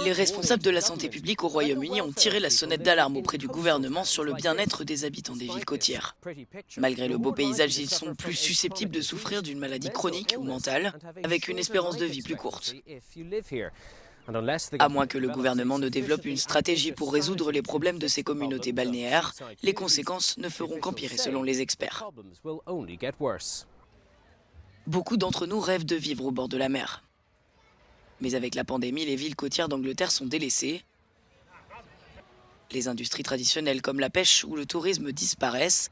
Les responsables de la santé publique au Royaume-Uni ont tiré la sonnette d'alarme auprès du gouvernement sur le bien-être des habitants des villes côtières. Malgré le beau paysage, ils sont plus susceptibles de souffrir d'une maladie chronique ou mentale, avec une espérance de vie plus courte. À moins que le gouvernement ne développe une stratégie pour résoudre les problèmes de ces communautés balnéaires, les conséquences ne feront qu'empirer selon les experts. Beaucoup d'entre nous rêvent de vivre au bord de la mer. Mais avec la pandémie, les villes côtières d'Angleterre sont délaissées. Les industries traditionnelles comme la pêche ou le tourisme disparaissent.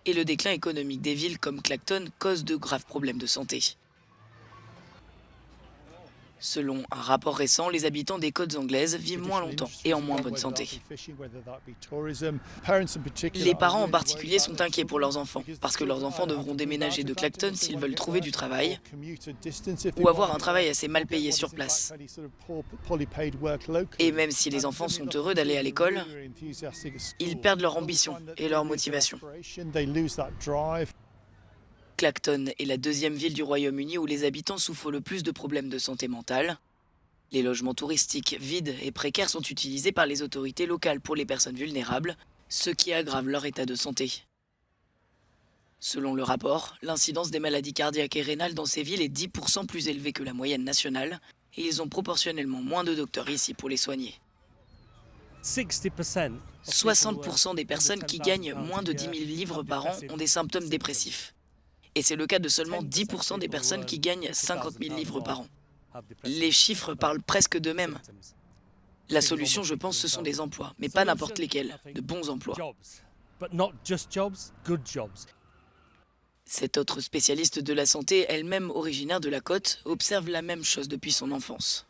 Et le déclin économique des villes comme Clacton cause de graves problèmes de santé. Selon un rapport récent, les habitants des côtes anglaises vivent moins longtemps et en moins bonne santé. Les parents en particulier sont inquiets pour leurs enfants, parce que leurs enfants devront déménager de Clacton s'ils veulent trouver du travail ou avoir un travail assez mal payé sur place. Et même si les enfants sont heureux d'aller à l'école, ils perdent leur ambition et leur motivation. Clacton est la deuxième ville du Royaume-Uni où les habitants souffrent le plus de problèmes de santé mentale. Les logements touristiques vides et précaires sont utilisés par les autorités locales pour les personnes vulnérables, ce qui aggrave leur état de santé. Selon le rapport, l'incidence des maladies cardiaques et rénales dans ces villes est 10% plus élevée que la moyenne nationale, et ils ont proportionnellement moins de docteurs ici pour les soigner. 60% des personnes qui gagnent moins de 10 000 livres par an ont des symptômes dépressifs. Et c'est le cas de seulement 10% des personnes qui gagnent 50 000 livres par an. Les chiffres parlent presque d'eux-mêmes. La solution, je pense, ce sont des emplois, mais pas n'importe lesquels, de bons emplois. Cette autre spécialiste de la santé, elle-même originaire de la côte, observe la même chose depuis son enfance.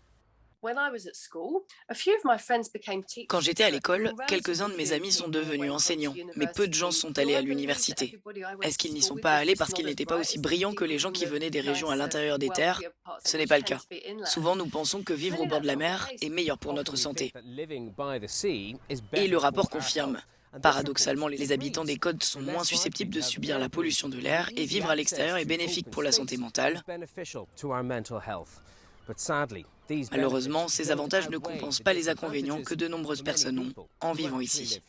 Quand j'étais à l'école, quelques-uns de mes amis sont devenus enseignants, mais peu de gens sont allés à l'université. Est-ce qu'ils n'y sont pas allés parce qu'ils n'étaient pas aussi brillants que les gens qui venaient des régions à l'intérieur des terres? Ce n'est pas le cas. Souvent, nous pensons que vivre au bord de la mer est meilleur pour notre santé. Et le rapport confirme. Paradoxalement, les habitants des côtes sont moins susceptibles de subir la pollution de l'air et vivre à l'extérieur est bénéfique pour la santé mentale. Malheureusement, ces avantages ne compensent pas les inconvénients que de nombreuses personnes ont en vivant ici.